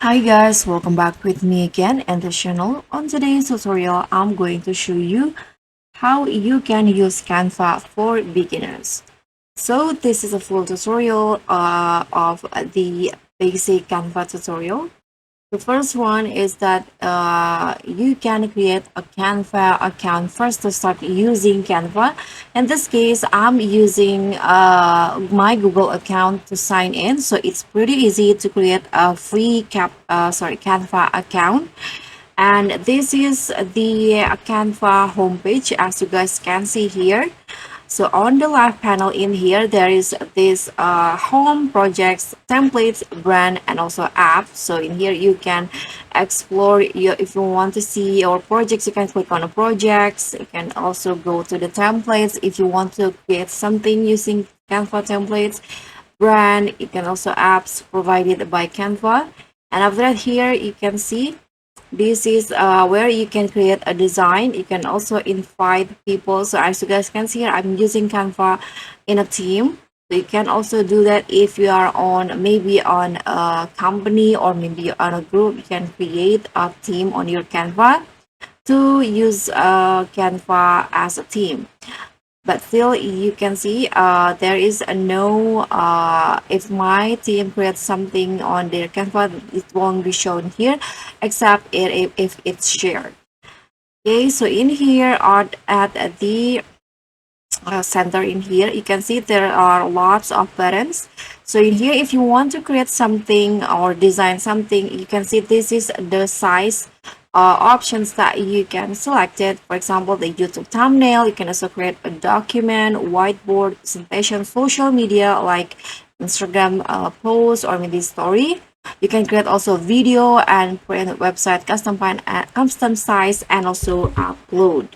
Hi guys, welcome back with me again and the channel. On today's tutorial, I'm going to show you how you can use Canva for beginners. So this is a full tutorial of the basic Canva tutorial. The first one is that you can create a Canva account first to start using Canva. In this case, I'm using my Google account to sign in. So it's pretty easy to create a free Canva account. And this is the Canva homepage, as you guys can see here. So on the left panel in here, there is this home, projects, templates, brand, and also app. So in here, you can explore your, if you want to see your projects, you can click on the projects. You can also go to the templates if you want to create something using Canva templates. Brand, you can also apps provided by Canva. And after that, here you can see this is where you can create a design. You can also invite people. So as you guys can see here, I'm using Canva in a team. So you can also do that if you are on maybe on a company or maybe on a group. You can create a team on your Canva to use Canva as a team. But still, you can see there is a no, if my team creates something on their Canva, it won't be shown here except if it's shared. Okay, so in here at the center in here, you can see there are lots of buttons. So in here, if you want to create something or design something, you can see this is the size options that you can select it. For example, the YouTube thumbnail. You can also create a document, whiteboard, presentation, social media like Instagram post or maybe story. You can create also video and print website, custom size, and also upload.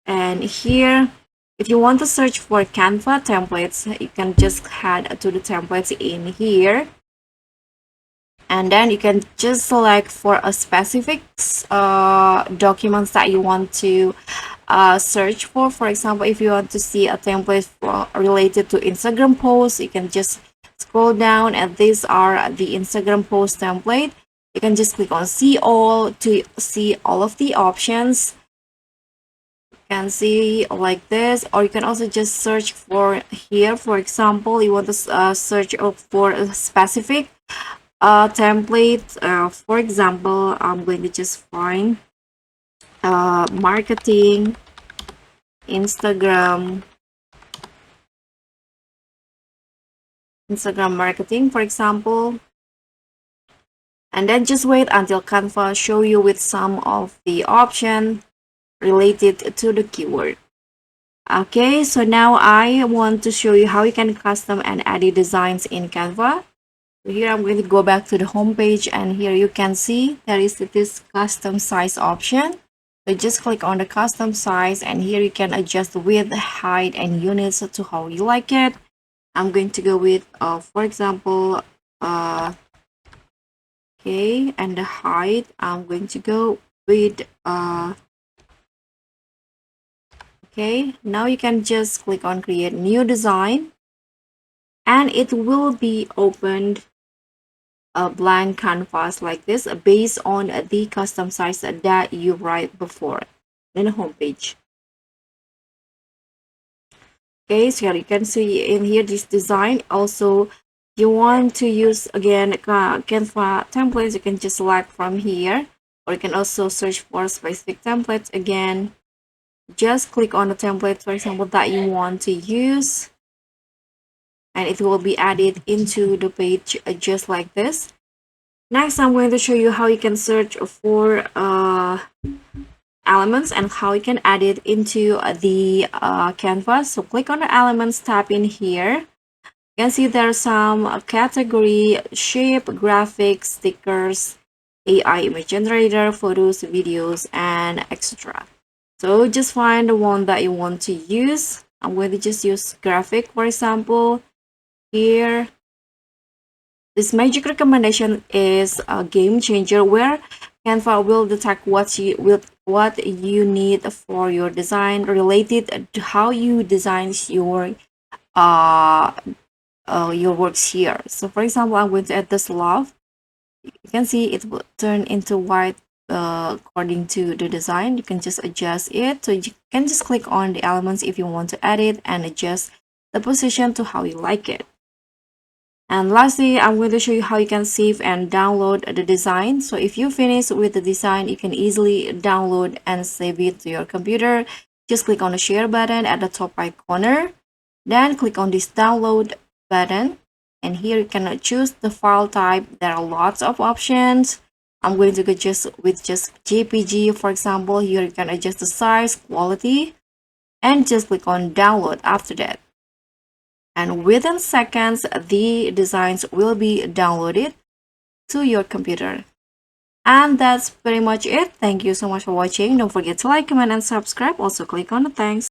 And here, if you want to search for Canva templates, you can just head to the templates in here, and then you can just select for a specific documents that you want to search for. For example, if you want to see a template related to Instagram posts, you can just scroll down, and these are the Instagram post template. You can just click on see all to see all of the options. Can see like this, or you can also just search for here. For example, you want to search for a specific template. For example, I'm going to just find marketing instagram instagram marketing, for example, and then just wait until Canva show you with some of the option related to the keyword. Okay, so now I want to show you how you can custom and edit designs in Canva. So here I'm going to go back to the home page, and here you can see there is this custom size option. So just click on the custom size, and here you can adjust the width, height, and units to how you like it. I'm going to go with, for example, okay, and the height, I'm going to go with okay. Now you can just click on create new design, and it will be opened a blank canvas like this based on the custom size that you write before in the home page. Okay, so here you can see in here this design. Also, you want to use again Canva templates, you can just select from here, or you can also search for specific templates. Again, just click on the template, for example, that you want to use, and it will be added into the page just like this. Next, I'm going to show you how you can search for elements and how you can add it into the canvas. So click on the elements tab in here. You can see there's some category, shape, graphics, stickers, AI image generator, photos, videos, and etc. So just find the one that you want to use. I'm going to just use graphic, for example. Here, this magic recommendation is a game changer where Canva will detect what you need for your design related to how you design uh your works here. So for example, I'm going to add this love. You can see it will turn into white according to the design. You can just adjust it. So you can just click on the elements if you want to edit and adjust the position to how you like it. And lastly, I'm going to show you how you can save and download the design. So if you finish with the design, you can easily download and save it to your computer. Just click on the share button at the top right corner. Then click on this download button. And here you can choose the file type. There are lots of options. I'm going to go just with just JPG, for example. Here you can adjust the size, quality, and just click on download after that. And within seconds, the designs will be downloaded to your computer. And that's pretty much it. Thank you so much for watching. Don't forget to like, comment, and subscribe. Also click on the thanks.